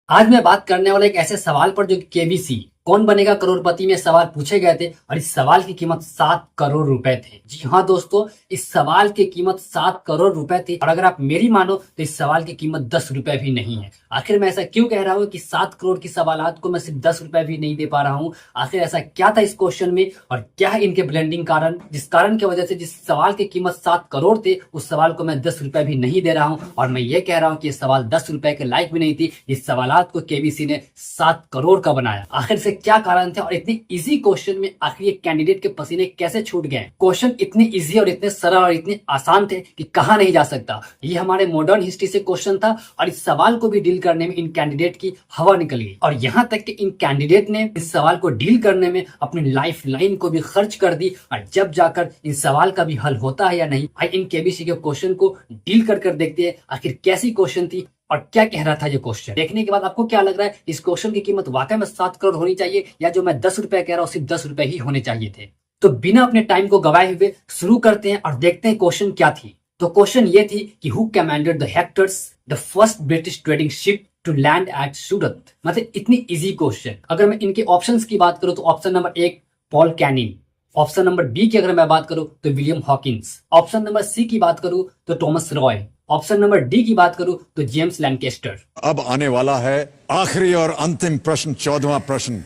आज मैं बात करने वाला एक ऐसे सवाल पर जो कि केबीसी कौन बनेगा करोड़पति में सवाल पूछे गए थे और इस सवाल की कीमत 7 करोड़ रुपए थे। जी हाँ दोस्तों, इस सवाल की कीमत 7 करोड़ रुपए थी और अगर आप मेरी मानो तो इस सवाल की कीमत 10 रुपए भी नहीं है। आखिर मैं ऐसा क्यों कह रहा हूँ कि 7 करोड़ की सवालात को मैं सिर्फ 10 रुपए भी नहीं दे पा रहा हूँ। आखिर ऐसा क्या था इस क्वेश्चन में और क्या है इनके ब्लेंडिंग कारण, जिस कारण की वजह से जिस सवाल की कीमत 7 करोड़ थे उस सवाल को मैं 10 रुपए भी नहीं दे रहा हूँ। और मैं ये कह रहा हूँ कि ये सवाल 10 रुपए के लायक भी नहीं थी। इस सवालात को केबीसी ने 7 करोड़ का बनाया। आखिर से क्या कारण थे और इतने इजी क्वेश्चन में आखिर ये कैंडिडेट के पसीने कैसे छूट गए। क्वेश्चन इतने इजी और इतने सरल और इतने आसान थे कि कहा नहीं जा सकता। ये हमारे मॉडर्न हिस्ट्री से क्वेश्चन था और इस सवाल को भी डील करने में इन कैंडिडेट की हवा निकल गई और यहाँ तक कि इन कैंडिडेट ने इस सवाल को डील करने में अपनी लाइफ लाइन को भी खर्च कर दी। और जब जाकर इन सवाल का भी हल होता है या नहीं, आइए इन केबीसी के क्वेश्चन को डील कर देखते हैं आखिर कैसी क्वेश्चन थी और क्या कह रहा था ये क्वेश्चन। देखने के बाद आपको क्या लग रहा है, इस क्वेश्चन की कीमत वाकई में 7 करोड़ होनी चाहिए या जो मैं 10 रुपए कह रहा हूँ सिर्फ 10 रुपए ही होने चाहिए थे। तो बिना अपने टाइम को गवाए हुए शुरू करते हैं और देखते हैं क्वेश्चन क्या थी। तो क्वेश्चन ये थी कि who commanded the Hectors the first British trading ship to land at Surat. मतलब इतनी इजी क्वेश्चन। अगर मैं इनके ऑप्शंस की बात करूं तो option number 1 Paul Canning, option number B की अगर मैं बात करूं तो William Hawkins, option number C की बात करूं तो Thomas Roy, option number D की बात करूं तो जेम्स लैंकेस्टर। अब आने वाला है आखिरी और अंतिम प्रश्न, 14वां प्रश्न।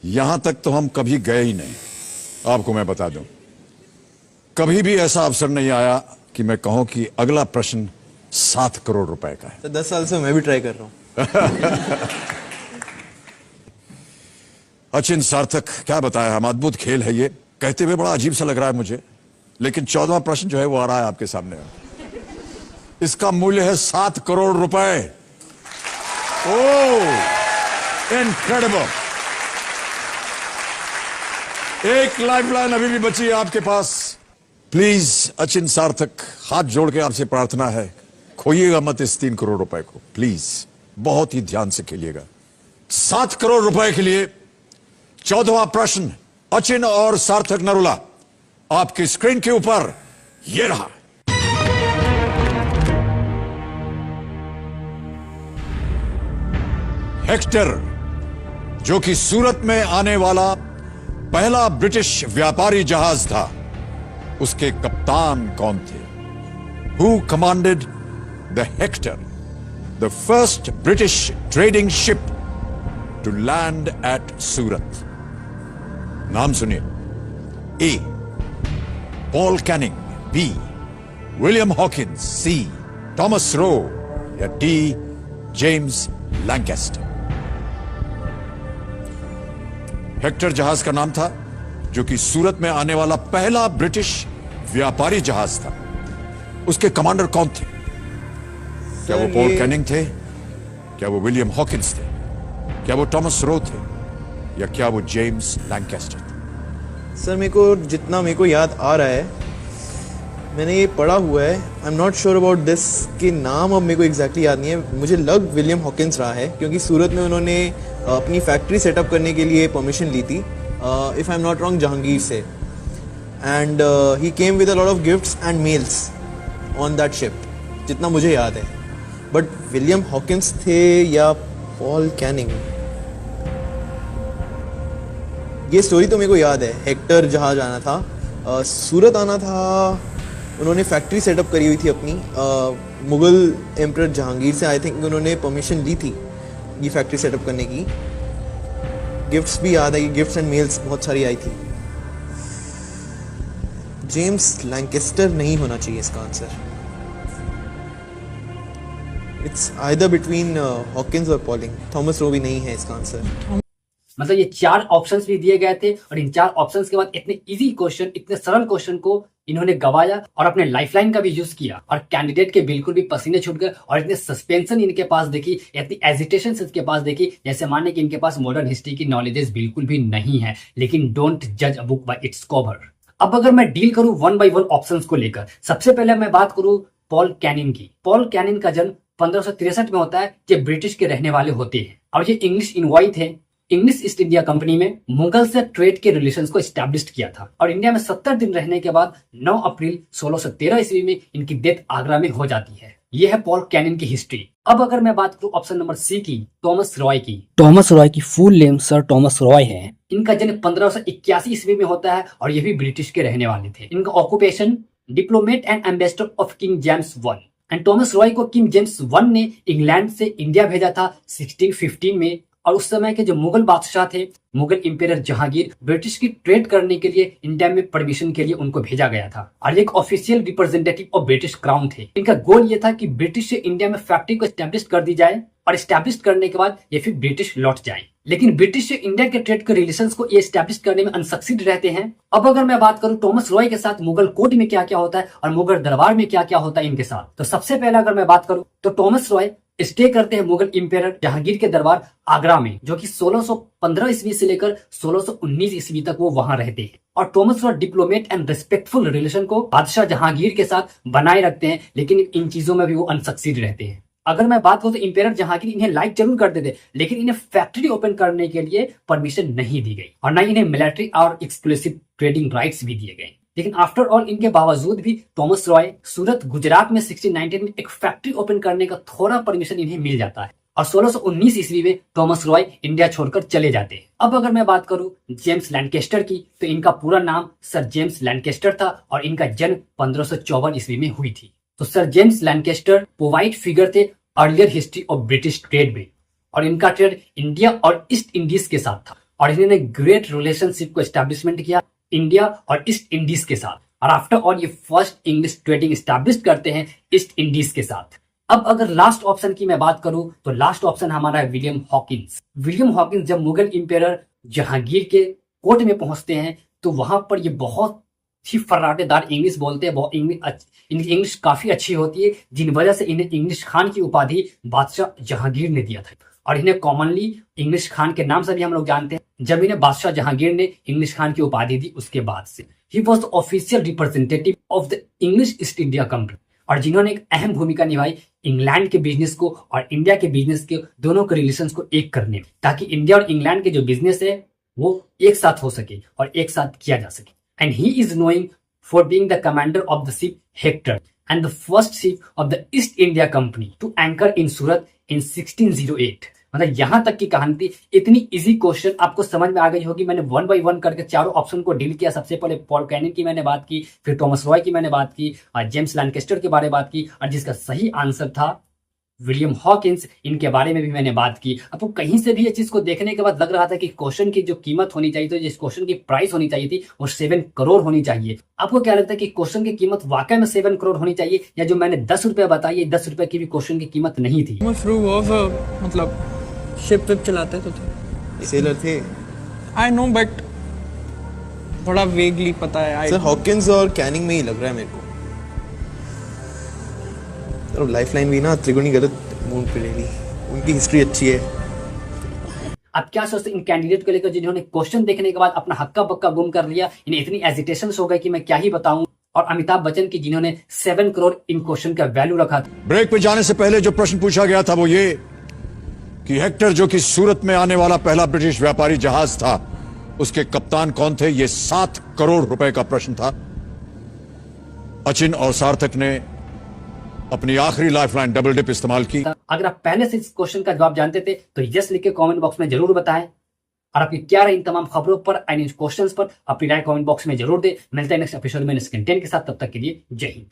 यहां तक तो हम कभी गए ही नहीं। आपको मैं बता दूं, कभी भी ऐसा अवसर नहीं आया कि मैं कहूं कि अगला प्रश्न 7 करोड़ रुपए का है। तो 10 साल से मैं भी ट्राई कर रहा हूं। अचिन सार्थक, क्या बताया हम, अद्भुत खेल है ये। कहते हुए बड़ा अजीब सा लग रहा है मुझे, लेकिन 14वां प्रश्न जो है वो आ रहा है आपके सामने। इसका मूल्य है 7 करोड़ रुपए। ओह, इनक्रेडिबल। एक लाइफलाइन अभी भी बची है आपके पास। प्लीज अचिन सार्थक, हाथ जोड़ के आपसे प्रार्थना है, खोइएगा मत इस 3 करोड़ रुपए को प्लीज। बहुत ही ध्यान से खेलिएगा। 7 करोड़ रुपए के लिए 14वां प्रश्न, अचिन और सार्थक नरूला, आपकी स्क्रीन के ऊपर ये रहा। हेक्टर, जो कि सूरत में आने वाला पहला ब्रिटिश व्यापारी जहाज था, उसके कप्तान कौन थे? Who commanded the Hector, the first British trading ship to land at Surat? नाम सुनिए। A Paul Canning, B William Hawkins, C Thomas Roe या डी जेम्स लैंकेस्टर। हेक्टर जहाज का नाम था, जो कि सूरत में आने वाला पहला ब्रिटिश व्यापारी जहाज था। उसके कमांडर कौन थे? क्या वो पॉल कैनिंग थे? क्या वो विलियम हॉकिंस थे? क्या वो थॉमस रो थे? या क्या वो जेम्स लैंकेस्टर थे? सर जितना मेरे को याद आ रहा है, मैंने ये पढ़ा हुआ है। आई am not sure about this के नाम अब मेरे को एग्जैक्टली याद नहीं है। मुझे लग विलियम हॉकिंस रहा है, क्योंकि सूरत में उन्होंने अपनी फैक्ट्री सेटअप करने के लिए परमिशन ली थी, if I am not wrong, Jahangir से। And he came with a lot of gifts and males on that ship, जितना मुझे याद है। बट विलियम हॉकिंस थे या पॉल कैनिंग, ये स्टोरी तो मेरे को याद है। हेक्टर जहाज आना था, सूरत आना था, उन्होंने फैक्ट्री सेटअप करी हुई थी अपनी, मुगल एम्परर जहांगीर से आई थिंक उन्होंने परमिशन ली थी ये फैक्ट्री सेटअप करने की। गिफ्ट्स भी याद है, गिफ्ट्स एंड मेल्स बहुत सारी आई थी। जेम्स लैंकेस्टर नहीं होना चाहिए इसका answer. It's either between Hawkins और पॉलिंग। थॉमस रो भी नहीं है इसका आंसर। मतलब ये 4 ऑप्शंस भी दिए गए थे और इन 4 ऑप्शंस के बाद इतने इजी क्वेश्चन, इतने सरल क्वेश्चन को इन्होंने गवाया और अपने लाइफलाइन का भी यूज किया और कैंडिडेट के बिल्कुल भी पसीने छूट गए। और इतने सस्पेंशन इनके पास देखी, इतनी एजिटेशन इनके पास देखी, जैसे माने कि इनके पास मॉडर्न हिस्ट्री की नॉलेजेस बिल्कुल भी नहीं है। लेकिन डोंट जज a book by its cover. अब अगर मैं डील करूं 1 by 1 ऑप्शंस को लेकर, सबसे पहले मैं बात करूं पॉल कैनिंग की। पॉल कैनिंग का जन्म 1563 में होता है। ये ब्रिटिश के रहने वाले होते हैं और ये इंग्लिश इनवॉय थे। इंग्लिश ईस्ट इंडिया कंपनी में मुगल से ट्रेड के रिलेशंस को एस्टैब्लिश किया था और इंडिया में 70 दिन रहने के बाद 9 अप्रैल 1613 ईस्वी में इनकी डेथ आगरा में हो जाती है। ये है पॉल कैनन की हिस्ट्री। अब अगर मैं बात करूं ऑप्शन नंबर सी की, थॉमस रॉय की। थॉमस रॉय की full name sir Thomas Roy है। इनका जन्म 1581 ईस्वी में होता है और ये भी ब्रिटिश के रहने वाले थे। इनका occupation diplomat and ambassador of king James one. And Thomas Roy को किंग जेम्स वन ने इंग्लैंड से इंडिया भेजा था 1615 में। और उस समय के जो मुगल बादशाह थे, मुगल इंपेरर जहांगीर, ब्रिटिश की ट्रेड करने के लिए इंडिया में परमिशन के लिए उनको भेजा गया था और एक official representative of British crown थे। इनका गोल ये था कि ब्रिटिश से इंडिया में फैक्ट्री को एस्टेब्लिश कर दी जाए और एस्टेब्लिश करने के बाद ये फिर ब्रिटिश लौट जाए। लेकिन ब्रिटिश से इंडिया के ट्रेड के रिलेशंस को ये एस्टेब्लिश करने में अनसक्सीड रहते हैं। अब अगर मैं बात करूं थॉमस रॉय के साथ मुगल कोर्ट में क्या क्या होता है और मुगल दरबार में क्या क्या होता है इनके साथ, तो सबसे पहले अगर मैं बात करूं तो थॉमस रॉय स्टे करते हैं मुगल इंपेरर जहांगीर के दरबार आगरा में, जो कि 1615 ईस्वी से लेकर 1619 ईस्वी तक वो वहां रहते हैं। और Thomas Roy diplomat and respectful relation को बादशाह जहांगीर के साथ बनाए रखते हैं, लेकिन इन चीजों में भी वो अनसक्सीड रहते हैं। अगर मैं बात करूं तो इंपेरर जहांगीर इन्हें लाइक जरूर करते थे, लेकिन इन्हें फैक्ट्री ओपन करने के लिए परमिशन नहीं दी गई और न इन्हें मिलिट्री और एक्सक्लूसिव ट्रेडिंग राइट्स भी दिए गए। लेकिन आफ्टर ऑल इनके बावजूद भी थॉमस रॉय सूरत गुजरात में 1619 में एक फैक्ट्री ओपन करने का थोड़ा परमिशन इन्हें मिल जाता है और 1619 ईस्वी में थॉमस रॉय इंडिया छोड़कर चले जाते हैं। अब अगर मैं बात करूं जेम्स लैंकेस्टर की, तो इनका पूरा नाम सर जेम्स लैंकेस्टर था और इनका जन्म 1554 ईस्वी में हुई थी। तो सर जेम्स लैंकेस्टर पोवाइट फिगर थे earlier history of British trade में, और इनका ट्रेड इंडिया और ईस्ट इंडीज के साथ था और इन्होंने ग्रेट रिलेशनशिप को एस्टेब्लिशमेंट किया इंडिया और ईस्ट इंडीज के साथ। और आफ्टर ऑल ये फर्स्ट इंग्लिश ट्रेडिंग एस्टेब्लिश करते हैं ईस्ट इंडीज के साथ। अब अगर लास्ट ऑप्शन की मैं बात करूं तो लास्ट ऑप्शन हमारा है विलियम हॉकिंस। विलियम हॉकिंस जब मुगल इंपेरर जहांगीर के कोर्ट में पहुंचते हैं तो वहां पर ये बहुत ही फर्राटेदार इंग्लिश बोलते हैं। इनकी इंग्लिश काफी अच्छी होती है, जिन वजह से इन्हें इंग्लिश खान की उपाधि बादशाह जहांगीर ने दिया था और इन्हें कॉमनली इंग्लिश खान के नाम से भी हम लोग जानते हैं। जब इन्हें बादशाह जहांगीर ने इंग्लिश खान की उपाधि दी उसके बाद से he was the official representative of the English east India company, और जिन्होंने एक अहम भूमिका निभाई इंग्लैंड के बिजनेस को और इंडिया के बिजनेस के दोनों के रिलेशंस को एक करने में, ताकि इंडिया और इंग्लैंड के जो बिजनेस है वो एक साथ हो सके और एक साथ किया जा सके। And he is knowing for being the commander of the ship Hector and the first ship of the East India Company to anchor in Surat in 1608। मतलब यहां तक की कहानी थी। इतनी इजी क्वेश्चन आपको समझ में आ गई होगी। मैंने 1 बाय 1 करके चारों ऑप्शन को डील किया। सबसे पहले पॉल कैनन की मैंने बात की, फिर थॉमस रॉय की मैंने बात की, और जेम्स लैंकेस्टर के बारे में बात की, और जिसका सही आंसर था विलियम हॉकिंस, इनके बारे में भी मैंने बात की। आपको कहीं से भी ये चीज को देखने के बाद लग रहा था कि क्वेश्चन की जो कीमत होनी चाहिए थी, जिस क्वेश्चन की प्राइस होनी चाहिए थी, वो 7 करोड़ होनी चाहिए। आपको क्या लगता है कि क्वेश्चन की कीमत वाकई में 7 करोड़ होनी चाहिए, या जो मैंने 10 रुपए बताई, 10 रुपए की भी क्वेश्चन की कीमत नहीं थी? मतलब शिप विप चलाते तो थे, सेलर थे। आई नो, बट थोड़ा वेगली पता है। सर हॉकिंस और कैनिंग में ही लग रहा है मेरे को। तो लाइफलाइन भी ना त्रिगुणी गलत मूड पे ले ली। उनकी हिस्ट्री अच्छी है। आप क्या सोचते हैं इन कैंडिडेट को लेकर जिन्होंने क्वेश्चन देखने के बाद अपना हक्का बक्का गुम कर लिया? इन्हें इतनी एजिटेशन हो गई कि मैं क्या ही बताऊं। और अमिताभ बच्चन की जिन्होंने 7 करोड़ इन क्वेश्चन का वैल्यू रखा था। ब्रेक पे जाने से पहले जो प्रश्न पूछा गया था वो ये कि हेक्टर, जो कि सूरत में आने वाला पहला ब्रिटिश व्यापारी जहाज था, उसके कप्तान कौन थे? ये 7 करोड़ रुपए का प्रश्न था। अचिन और सार्थक ने अपनी आखिरी लाइफलाइन डबल डिप इस्तेमाल की। अगर आप पहले से इस क्वेश्चन का जवाब जानते थे तो यस लिख के कमेंट बॉक्स में जरूर बताएं, और आपकी क्या रही इन तमाम खबरों पर एंड इन क्वेश्चंस पर अपनी राय कमेंट बॉक्स में जरूर दे। मिलते हैं नेक्स्ट एपिसोड में नेक्स्ट कंटेंट के साथ। तब तक के लिए जय हिंद।